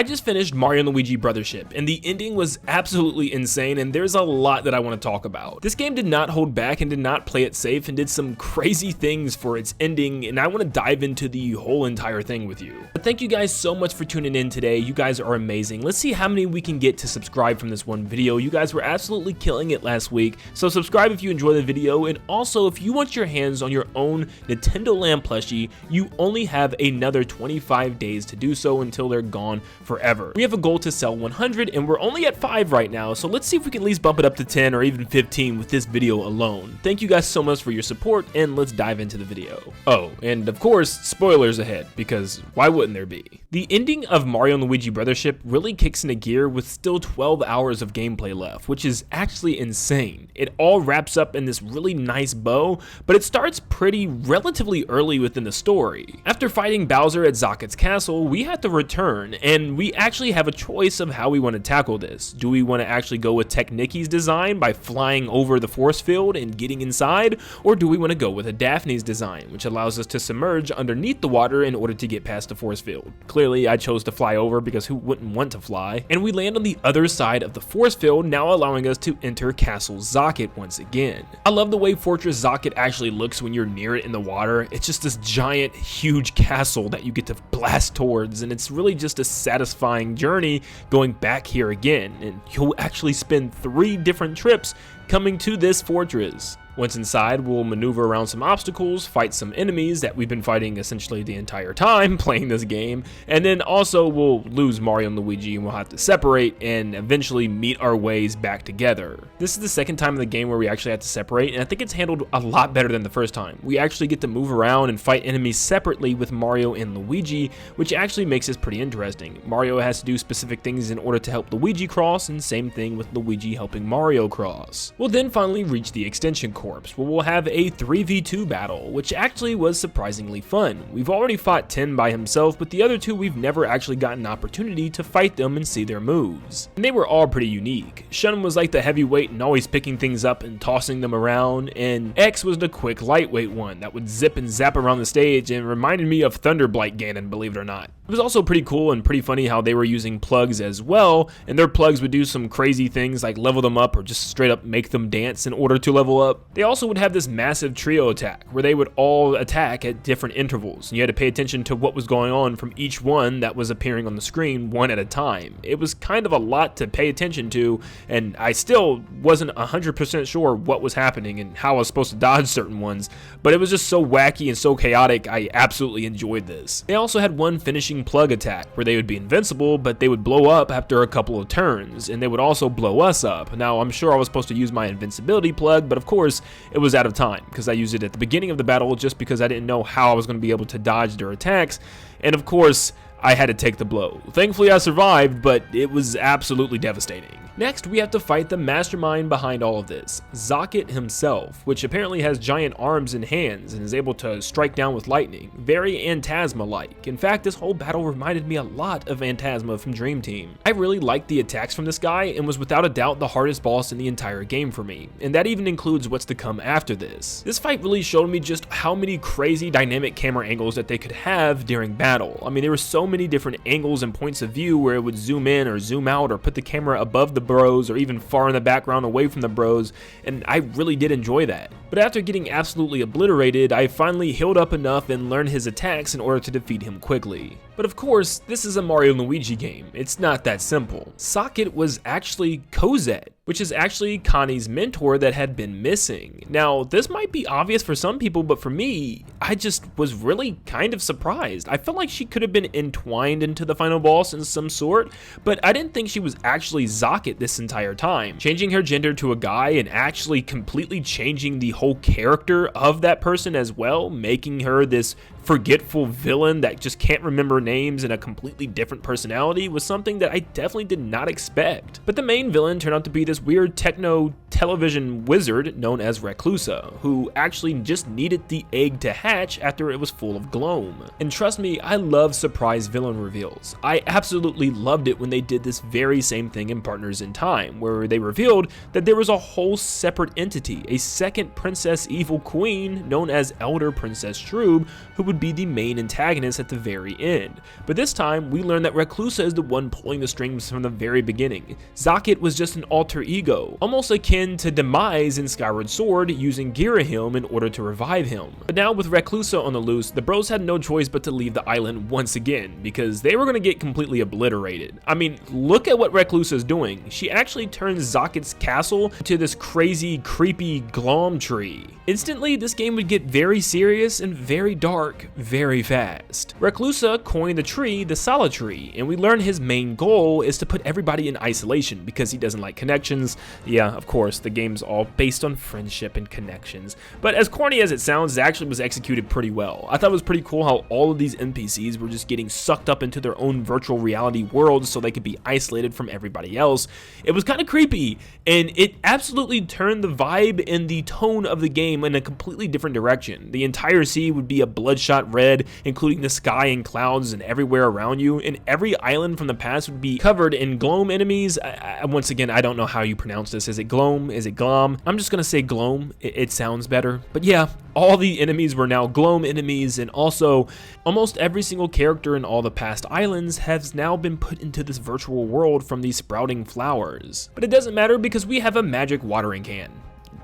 I just finished Mario & Luigi Brothership, and the ending was absolutely insane, and there's a lot that I want to talk about. This game did not hold back and did not play it safe and did some crazy things for its ending, and I want to dive into the whole entire thing with you. But thank you guys so much for tuning in today. You guys are amazing. Let's see how many we can get to subscribe from this one video. You guys were absolutely killing it last week, so subscribe if you enjoy the video, and also if you want your hands on your own Nin10doland plushie, you only have another 25 days to do so until they're gone forever. We have a goal to sell 100 and we're only at 5 right now, so let's see if we can at least bump it up to 10 or even 15 with this video alone. Thank you guys so much for your support, and let's dive into the video. Oh, and of course, spoilers ahead, because why wouldn't there be? The ending of Mario & Luigi Brothership really kicks into gear with still 12 hours of gameplay left, which is actually insane. It all wraps up in this really nice bow, but it starts pretty relatively early within the story. After fighting Bowser at Zokket's castle, we have to return, and we actually have a choice of how we want to tackle this. Do we want to actually go with Technicky's design by flying over the force field and getting inside, or do we want to go with a Daphne's design, which allows us to submerge underneath the water in order to get past the force field? Clearly, I chose to fly over because who wouldn't want to fly? And we land on the other side of the force field, now allowing us to enter Castle Zokket once again. I love the way Fortress Zokket actually looks when you're near it in the water. It's just this giant, huge castle that you get to blast towards, and it's really just a satisfying journey going back here again, and you'll actually spend 3 different trips coming to this fortress. Once inside, we'll maneuver around some obstacles, fight some enemies that we've been fighting essentially the entire time playing this game, and then also we'll lose Mario and Luigi and we'll have to separate and eventually meet our ways back together. This is the second time in the game where we actually have to separate, and I think it's handled a lot better than the first time. We actually get to move around and fight enemies separately with Mario and Luigi, which actually makes this pretty interesting. Mario has to do specific things in order to help Luigi cross, and same thing with Luigi helping Mario cross. We'll then finally reach the extension corps, where we'll have a 3v2 battle, which actually was surprisingly fun. We've already fought Tin by himself, but the other 2 we've never actually gotten an opportunity to fight them and see their moves. And they were all pretty unique. Shun was like the heavyweight and always picking things up and tossing them around, and X was the quick lightweight one that would zip and zap around the stage and reminded me of Thunderblight Ganon, believe it or not. It was also pretty cool and pretty funny how they were using plugs as well, and their plugs would do some crazy things like level them up or just straight up make them dance in order to level up. They also would have this massive trio attack where they would all attack at different intervals, and you had to pay attention to what was going on from each one that was appearing on the screen one at a time. It was kind of a lot to pay attention to, and I still wasn't 100% sure what was happening and how I was supposed to dodge certain ones, but it was just so wacky and so chaotic. I absolutely enjoyed this. They also had one finishing plug attack where they would be invincible, but they would blow up after a couple of turns, and they would also blow us up. Now, I'm sure I was supposed to use my invincibility plug, but of course it was out of time because I used it at the beginning of the battle just because I didn't know how I was going to be able to dodge their attacks, and of course I had to take the blow. Thankfully I survived, but it was absolutely devastating. Next, we have to fight the mastermind behind all of this, Zokket himself, which apparently has giant arms and hands and is able to strike down with lightning, very Phantasma-like. In fact, this whole battle reminded me a lot of Phantasma from Dream Team. I really liked the attacks from this guy and was without a doubt the hardest boss in the entire game for me, and that even includes what's to come after this. This fight really showed me just how many crazy dynamic camera angles that they could have during battle. I mean, there were so many different angles and points of view where it would zoom in or zoom out or put the camera above the bros or even far in the background away from the bros, and I really did enjoy that. But after getting absolutely obliterated, I finally healed up enough and learned his attacks in order to defeat him quickly. But of course, this is a Mario & Luigi game. It's not that simple. Zokket was actually Cosette, which is actually Connie's mentor that had been missing. Now, this might be obvious for some people, but for me, I just was really kind of surprised. I felt like she could have been entwined into the final boss in some sort, but I didn't think she was actually Zokket this entire time. Changing her gender to a guy and actually completely changing the whole character of that person as well, making her this forgetful villain that just can't remember names and a completely different personality was something that I definitely did not expect. But the main villain turned out to be this this weird techno television wizard known as Reclusa, who actually just needed the egg to hatch after it was full of gloam. And trust me, I love surprise villain reveals. I absolutely loved it when they did this very same thing in Partners in Time, where they revealed that there was a whole separate entity, a second princess evil queen known as Elder Princess Shroob, who would be the main antagonist at the very end. But this time, we learned that Reclusa is the one pulling the strings from the very beginning. Zokket was just an alter ego, almost akin to Demise in Skyward Sword, using Girahim in order to revive him. But now with Reclusa on the loose, the bros had no choice but to leave the island once again, because they were going to get completely obliterated. I mean, look at what Reclusa is doing. She actually turns Zokket's castle into this crazy, creepy glom tree. Instantly, this game would get very serious and very dark very fast. Reclusa coined the tree the Solitary, and we learn his main goal is to put everybody in isolation because he doesn't like connections. Yeah, of course, the game's all based on friendship and connections. But as corny as it sounds, it actually was executed pretty well. I thought it was pretty cool how all of these NPCs were just getting sucked up into their own virtual reality worlds so they could be isolated from everybody else. It was kind of creepy, and it absolutely turned the vibe and the tone of the game in a completely different direction. The entire sea would be a bloodshot red, including the sky and clouds and everywhere around you, and every island from the past would be covered in gloam enemies. Once again, I don't know how you pronounce this. Is it gloam? Is it glom? I'm just gonna say gloam. It sounds better. But yeah, all the enemies were now gloam enemies, and also almost every single character in all the past islands has now been put into this virtual world from these sprouting flowers. But it doesn't matter because we have a magic watering can.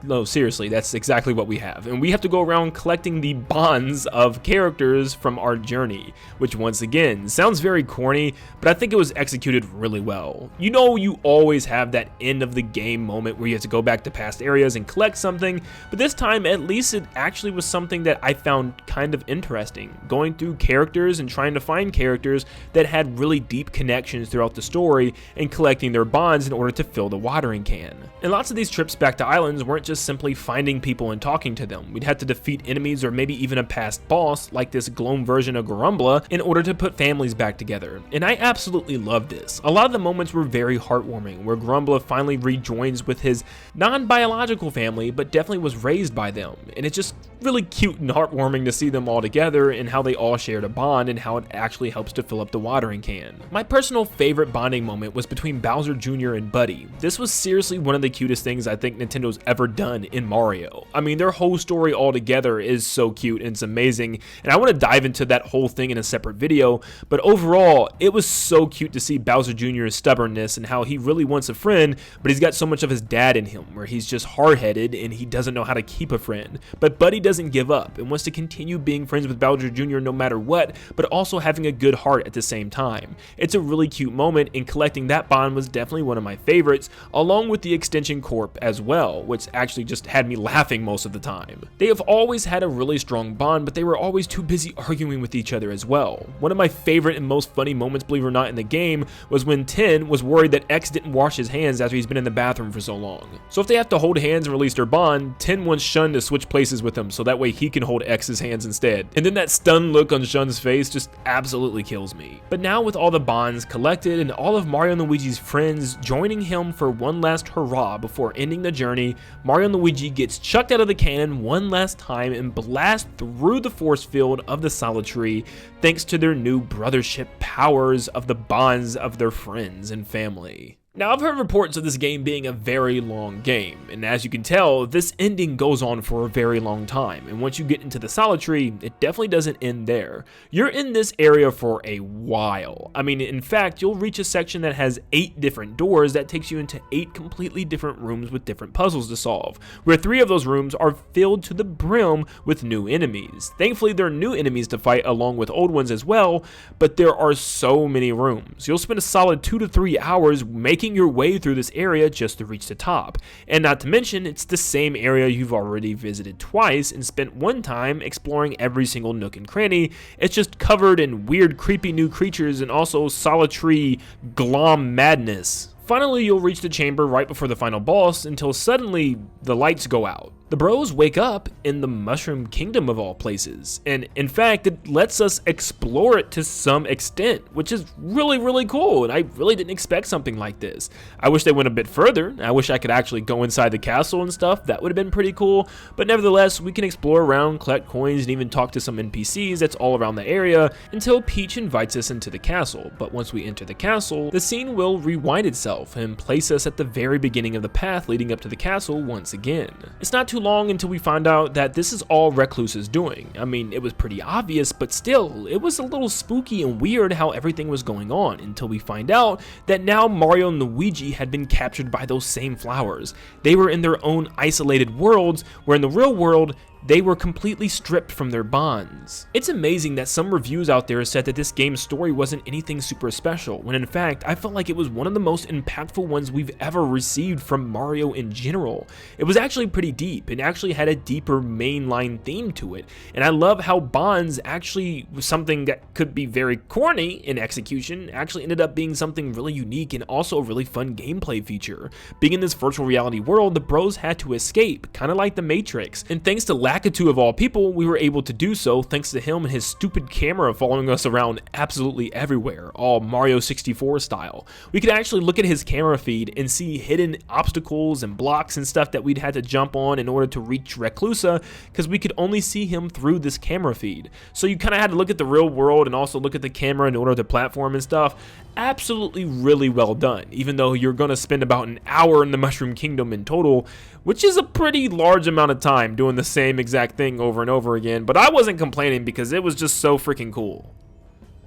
No, seriously, that's exactly what we have. And we have to go around collecting the bonds of characters from our journey, which once again, sounds very corny, but I think it was executed really well. You know, you always have that end of the game moment where you have to go back to past areas and collect something, but this time, at least it actually was something that I found kind of interesting. Going through characters and trying to find characters that had really deep connections throughout the story and collecting their bonds in order to fill the watering can. And lots of these trips back to islands weren't just simply finding people and talking to them. We'd have to defeat enemies or maybe even a past boss like this gloam version of Grumbla in order to put families back together. And I absolutely loved this. A lot of the moments were very heartwarming, where Grumbla finally rejoins with his non-biological family, but definitely was raised by them. And it's just really cute and heartwarming to see them all together and how they all shared a bond and how it actually helps to fill up the watering can. My personal favorite bonding moment was between Bowser Jr. and Buddy. This was seriously one of the cutest things I think Nintendo's ever done in Mario. I mean, their whole story all together is so cute and it's amazing, and I want to dive into that whole thing in a separate video, but overall, it was so cute to see Bowser Jr.'s stubbornness and how he really wants a friend, but he's got so much of his dad in him, where he's just hard-headed and he doesn't know how to keep a friend. But Buddy doesn't give up and wants to continue being friends with Bowser Jr. no matter what, but also having a good heart at the same time. It's a really cute moment, and collecting that bond was definitely one of my favorites, along with the Extension Corp as well, which actually just had me laughing most of the time. They have always had a really strong bond, but they were always too busy arguing with each other as well. One of my favorite and most funny moments, believe it or not, in the game was when 10 was worried that X didn't wash his hands after he's been in the bathroom for so long. So if they have to hold hands and release their bond, 10 wants Shun to switch places with him so that way he can hold X's hands instead. And then that stunned look on Shun's face just absolutely kills me. But now with all the bonds collected and all of Mario and Luigi's friends joining him for one last hurrah before ending the journey, Mario and Luigi gets chucked out of the cannon one last time and blast through the force field of the Solitary thanks to their new brothership powers of the bonds of their friends and family. Now, I've heard reports of this game being a very long game, and as you can tell, this ending goes on for a very long time, and once you get into the Solitary, it definitely doesn't end there. You're in this area for a while. I mean, in fact, you'll reach a section that has 8 different doors that takes you into 8 completely different rooms with different puzzles to solve, where 3 of those rooms are filled to the brim with new enemies. Thankfully, there are new enemies to fight along with old ones as well, but there are so many rooms. You'll spend a solid 2 to 3 hours making your way through this area just to reach the top. And not to mention, it's the same area you've already visited twice and spent one time exploring every single nook and cranny. It's just covered in weird, creepy new creatures and also solitary glom madness. Finally, you'll reach the chamber right before the final boss until suddenly the lights go out. The bros wake up in the Mushroom Kingdom of all places, and in fact it lets us explore it to some extent, which is really cool, and I really didn't expect something like this. I wish they went a bit further. I wish I could actually go inside the castle and stuff. That would have been pretty cool, but nevertheless we can explore around, collect coins, and even talk to some NPCs that's all around the area until Peach invites us into the castle. But once we enter the castle, the scene will rewind itself and place us at the very beginning of the path leading up to the castle once again. It's not too long until we find out that this is all Reclusa's doing. I mean, it was pretty obvious, but still, it was a little spooky and weird how everything was going on until we find out that now Mario and Luigi had been captured by those same flowers. They were in their own isolated worlds, where in the real world, they were completely stripped from their bonds. It's amazing that some reviews out there said that this game's story wasn't anything super special, when in fact, I felt like it was one of the most impactful ones we've ever received from Mario in general. It was actually pretty deep, and actually had a deeper mainline theme to it, and I love how bonds actually was something that could be very corny in execution, actually ended up being something really unique and also a really fun gameplay feature. Being in this virtual reality world, the bros had to escape, kind of like the Matrix, and thanks to Lakitu of all people, we were able to do so thanks to him and his stupid camera following us around absolutely everywhere, all Mario 64 style. We could actually look at his camera feed and see hidden obstacles and blocks and stuff that we'd had to jump on in order to reach Reclusa, because we could only see him through this camera feed. So you kind of had to look at the real world and also look at the camera in order to platform and stuff. Absolutely really well done, even though you're going to spend about an hour in the Mushroom Kingdom in total, which is a pretty large amount of time doing the same exact thing over and over again, but I wasn't complaining because it was just so freaking cool.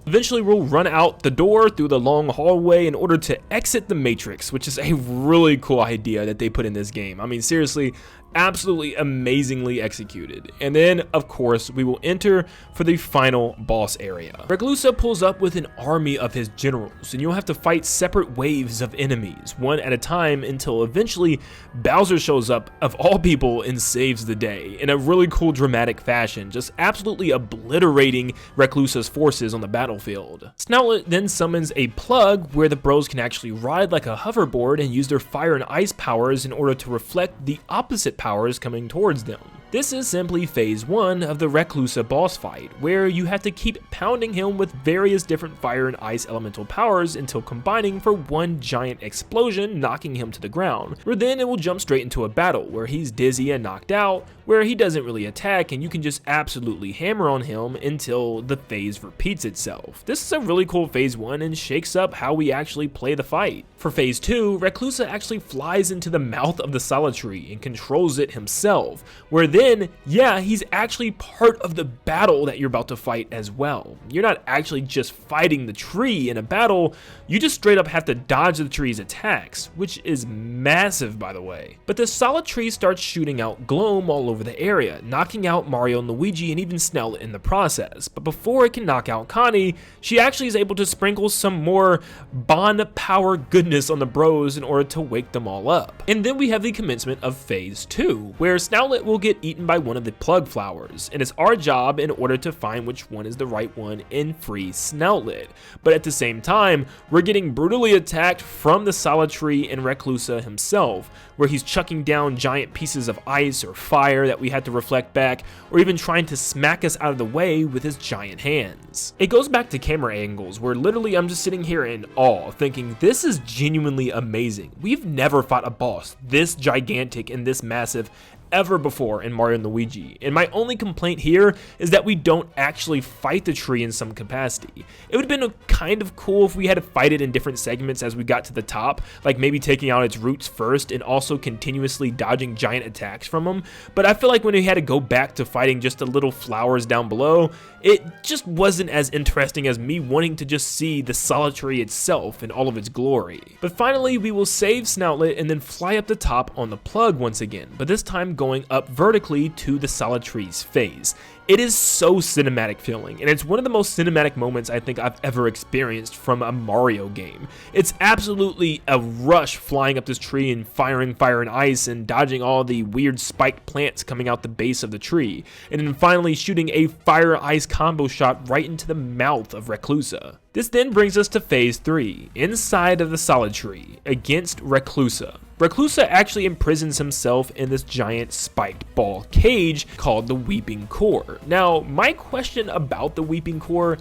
Eventually we'll run out the door through the long hallway in order to exit the Matrix, which is a really cool idea that they put in this game. I mean, seriously, absolutely amazingly executed. And then, of course, we will enter for the final boss area. Reclusa pulls up with an army of his generals, and you'll have to fight separate waves of enemies, one at a time, until eventually Bowser shows up, of all people, and saves the day in a really cool dramatic fashion, just absolutely obliterating Reclusa's forces on the battlefield. Snoutlet then summons a plug where the bros can actually ride like a hoverboard and use their fire and ice powers in order to reflect the opposite powers coming towards them. This is simply phase 1 of the Reclusa boss fight, where you have to keep pounding him with various different fire and ice elemental powers until combining for one giant explosion, knocking him to the ground, where then it will jump straight into a battle where he's dizzy and knocked out, where he doesn't really attack and you can just absolutely hammer on him until the phase repeats itself. This is a really cool phase 1 and shakes up how we actually play the fight. For phase 2, Reclusa actually flies into the mouth of the Solid Tree and controls it himself, where then, yeah, he's actually part of the battle that you're about to fight as well. You're not actually just fighting the tree in a battle, you just straight up have to dodge the tree's attacks, which is massive by the way. But the Solid Tree starts shooting out gloam all over the area, knocking out Mario and Luigi and even Snoutlet in the process. But before it can knock out Connie, she actually is able to sprinkle some more bond power goodness on the bros in order to wake them all up. And then we have the commencement of phase 2, where Snoutlet will get eaten by one of the plug flowers, and it's our job in order to find which one is the right one and free Snoutlet. But at the same time, we're getting brutally attacked from the Solid Tree and Reclusa himself, where he's chucking down giant pieces of ice or fire that we had to reflect back, or even trying to smack us out of the way with his giant hands. It goes back to camera angles where literally I'm just sitting here in awe, thinking this is genuinely amazing. We've never fought a boss this gigantic and this massive ever before in Mario and Luigi, and my only complaint here is that we don't actually fight the tree in some capacity. It would have been kind of cool if we had to fight it in different segments as we got to the top, like maybe taking out its roots first and also continuously dodging giant attacks from them, but I feel like when we had to go back to fighting just the little flowers down below, it just wasn't as interesting as me wanting to just see the Solid Tree itself in all of its glory. But finally, we will save Snoutlet and then fly up the top on the plug once again, but this time going up vertically to the Solid Tree's face. It is so cinematic feeling, and it's one of the most cinematic moments I think I've ever experienced from a Mario game. It's absolutely a rush flying up this tree and firing fire and ice and dodging all the weird spiked plants coming out the base of the tree, and then finally shooting a fire-ice combo shot right into the mouth of Reclusa. This then brings us to phase 3, inside of the Solid Tree, against Reclusa. Reclusa actually imprisons himself in this giant spiked ball cage called the Weeping Core. Now, my question about the Weeping Core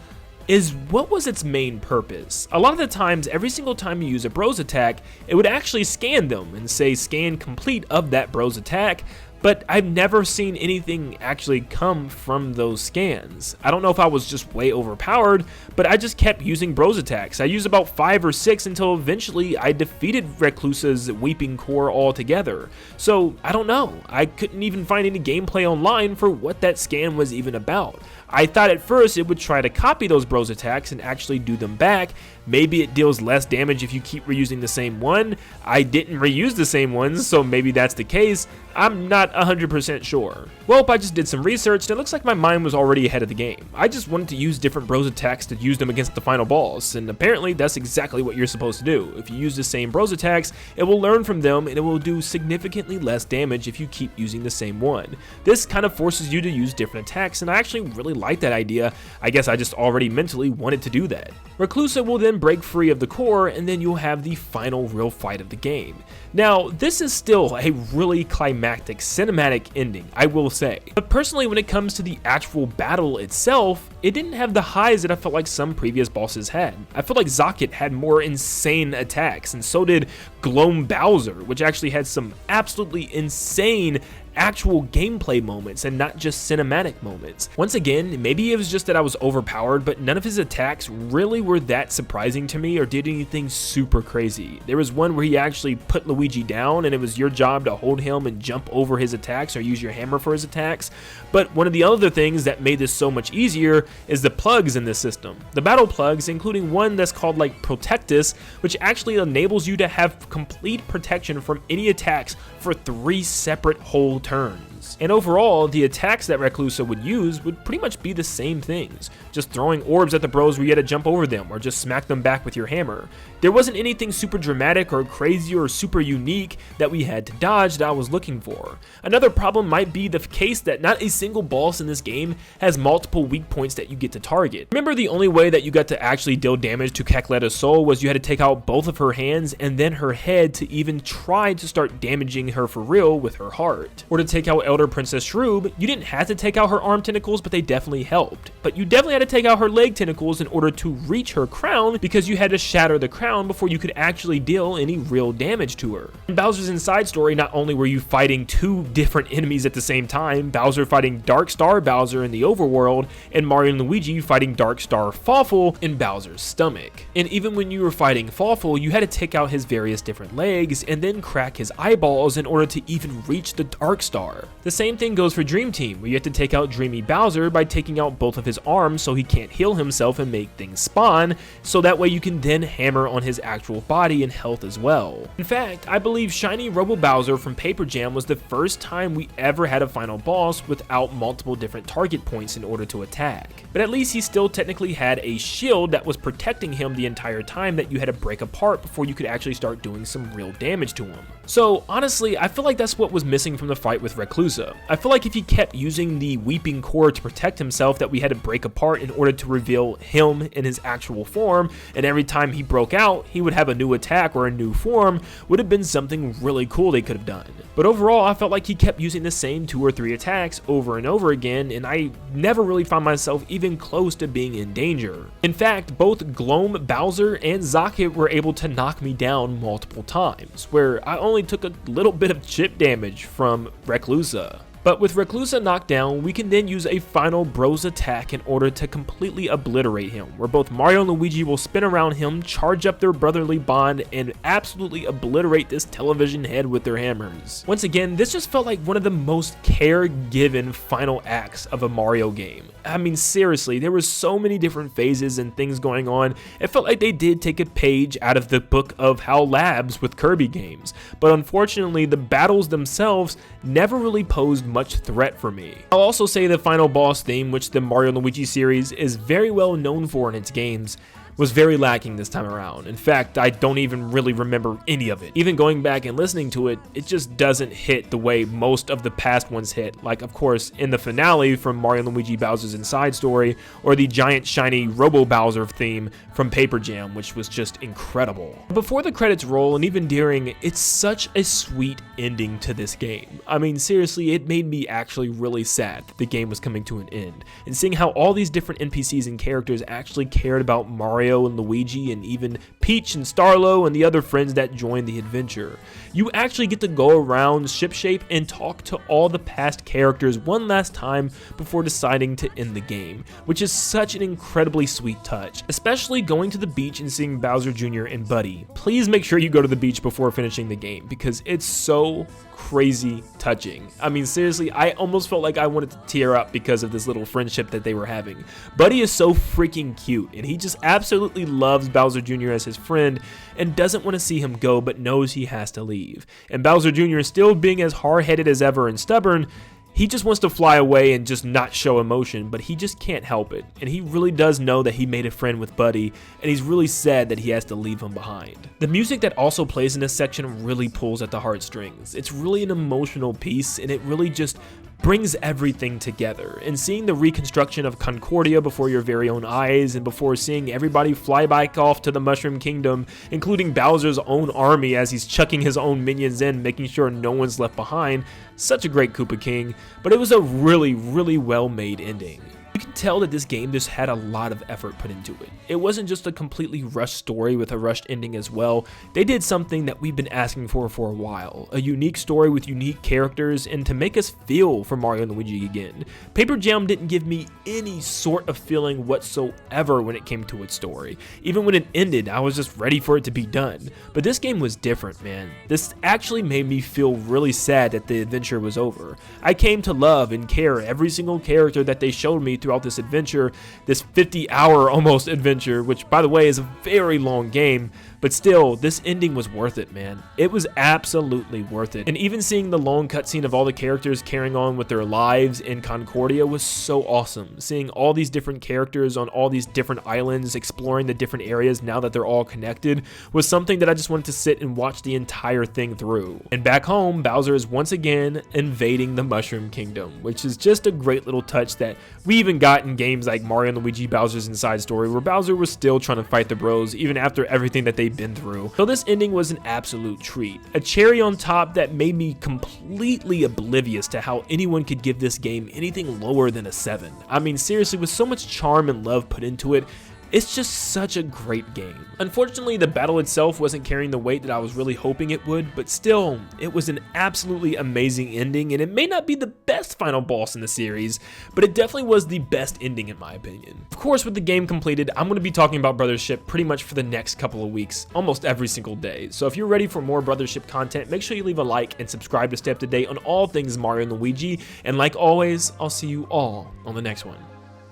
is, what was its main purpose? A lot of the times, every single time you use a bros attack, it would actually scan them and say scan complete of that bros attack, but I've never seen anything actually come from those scans. I don't know if I was just way overpowered, but I just kept using bros attacks. I used about 5 or 6 until eventually I defeated Reclusa's Weeping Core altogether. So I don't know, I couldn't even find any gameplay online for what that scan was even about. I thought at first it would try to copy those bros attacks and actually do them back. Maybe it deals less damage if you keep reusing the same one. I didn't reuse the same ones, so maybe that's the case. I'm not 100% sure. Well, I just did some research and it looks like my mind was already ahead of the game. I just wanted to use different bros attacks to use them against the final boss, and apparently that's exactly what you're supposed to do. If you use the same bros attacks, it will learn from them and it will do significantly less damage if you keep using the same one. This kind of forces you to use different attacks, and I actually really like that idea. I guess I just already mentally wanted to do that. Reclusa will then break free of the core, and then you'll have the final real fight of the game. Now, this is still a really climactic cinematic ending, I will say. But personally, when it comes to the actual battle itself, it didn't have the highs that I felt like some previous bosses had. I feel like Zokket had more insane attacks, and so did Gloam Bowser, which actually had some absolutely insane actual gameplay moments and not just cinematic moments. Once again, maybe it was just that I was overpowered, but none of his attacks really were that surprising to me or did anything super crazy. There was one where he actually put Luigi down and it was your job to hold him and jump over his attacks or use your hammer for his attacks. But one of the other things that made this so much easier is the plugs in this system. The battle plugs, including one that's called like Protectus, which actually enables you to have complete protection from any attacks for 3 separate whole turns. And overall, the attacks that Reclusa would use would pretty much be the same things, just throwing orbs at the bros where you had to jump over them or just smack them back with your hammer. There wasn't anything super dramatic or crazy or super unique that we had to dodge that I was looking for. Another problem might be the case that not a single boss in this game has multiple weak points that you get to target. Remember, the only way that you got to actually deal damage to Cakleta's soul was you had to take out both of her hands and then her head to even try to start damaging her for real with her heart. Or to take out Elder Princess Shroob, you didn't have to take out her arm tentacles, but they definitely helped. But you definitely had to take out her leg tentacles in order to reach her crown, because you had to shatter the crown before you could actually deal any real damage to her. In Bowser's Inside story, not only were you fighting 2 different enemies at the same time, Bowser fighting Dark Star Bowser in the overworld, and Mario and Luigi fighting Dark Star Fawful in Bowser's stomach. And even when you were fighting Fawful, you had to take out his various different legs and then crack his eyeballs in order to even reach the Dark Star. The same thing goes for Dream Team, where you have to take out Dreamy Bowser by taking out both of his arms so he can't heal himself and make things spawn, so that way you can then hammer on his actual body and health as well. In fact, I believe Shiny Robo Bowser from Paper Jam was the first time we ever had a final boss without multiple different target points in order to attack. But at least he still technically had a shield that was protecting him the entire time that you had to break apart before you could actually start doing some real damage to him. So honestly, I feel like that's what was missing from the fight with Reclusa. I feel like if he kept using the Weeping Core to protect himself that we had to break apart in order to reveal him in his actual form, and every time he broke out, he would have a new attack or a new form, would have been something really cool they could have done. But overall, I felt like he kept using the same 2 or 3 attacks over and over again, and I never really found myself even close to being in danger. In fact, both Gloam Bowser and Zokket were able to knock me down multiple times, where I only took a little bit of chip damage from Reclusa. But with Reclusa knocked down, we can then use a final bros attack in order to completely obliterate him, where both Mario and Luigi will spin around him, charge up their brotherly bond, and absolutely obliterate this television head with their hammers. Once again, this just felt like one of the most care-given final acts of a Mario game. I mean, seriously, there were so many different phases and things going on. It felt like they did take a page out of the book of HAL Labs with Kirby games, but unfortunately, the battles themselves never really posed much threat for me. I'll also say the final boss theme, which the Mario & Luigi series is very well known for in its games, was very lacking this time around. In fact, I don't even really remember any of it. Even going back and listening to it, it just doesn't hit the way most of the past ones hit. Like, of course, in the finale from Mario & Luigi Bowser's Inside Story, or the giant shiny Robo Bowser theme from Paper Jam, which was just incredible. Before the credits roll, and even during, it's such a sweet ending to this game. I mean, seriously, it made me actually really sad that the game was coming to an end, and seeing how all these different NPCs and characters actually cared about Mario and Luigi, and even Peach and Starlo and the other friends that joined the adventure. You actually get to go around Shipshape and talk to all the past characters one last time before deciding to end the game, which is such an incredibly sweet touch, especially going to the beach and seeing Bowser Jr. and Buddy. Please make sure you go to the beach before finishing the game, because it's so crazy touching. I mean, seriously, I almost felt like I wanted to tear up because of this little friendship that they were having. Buddy is so freaking cute, and he just absolutely loves Bowser Jr. as his friend and doesn't want to see him go, but knows he has to leave. And Bowser Jr. still being as hard-headed as ever and stubborn, he just wants to fly away and just not show emotion, but he just can't help it. And he really does know that he made a friend with Buddy, and he's really sad that he has to leave him behind. The music that also plays in this section really pulls at the heartstrings. It's really an emotional piece, and it really just brings everything together. And seeing the reconstruction of Concordia before your very own eyes, and before seeing everybody fly back off to the Mushroom Kingdom, including Bowser's own army as he's chucking his own minions in, making sure no one's left behind. Such a great Koopa King, but it was a really, really well-made ending. You can tell that this game just had a lot of effort put into it. It wasn't just a completely rushed story with a rushed ending as well. They did something that we've been asking for a while. A unique story with unique characters, and to make us feel for Mario and Luigi again. Paper Jam didn't give me any sort of feeling whatsoever when it came to its story. Even when it ended, I was just ready for it to be done. But this game was different, man. This actually made me feel really sad that the adventure was over. I came to love and care every single character that they showed me throughout this adventure, this 50-hour almost adventure, which by the way is a very long game, but still, this ending was worth it, man. It was absolutely worth it. And even seeing the long cutscene of all the characters carrying on with their lives in Concordia was so awesome. Seeing all these different characters on all these different islands, exploring the different areas now that they're all connected, was something that I just wanted to sit and watch the entire thing through. And back home, Bowser is once again invading the Mushroom Kingdom, which is just a great little touch that we even got in games like Mario & Luigi Bowser's Inside Story, where Bowser was still trying to fight the bros even after everything that they've been through. So this ending was an absolute treat. A cherry on top that made me completely oblivious to how anyone could give this game anything lower than a 7. I mean, seriously, with so much charm and love put into it, it's just such a great game. Unfortunately, the battle itself wasn't carrying the weight that I was really hoping it would, but still, it was an absolutely amazing ending, and it may not be the best final boss in the series, but it definitely was the best ending in my opinion. Of course, with the game completed, I'm going to be talking about Brothership pretty much for the next couple of weeks, almost every single day. So if you're ready for more Brothership content, make sure you leave a like and subscribe to stay up to date on all things Mario & Luigi, and like always, I'll see you all on the next one.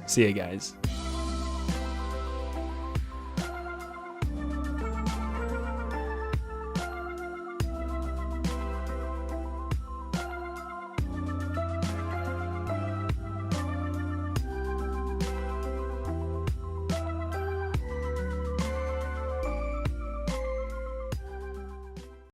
See ya, guys.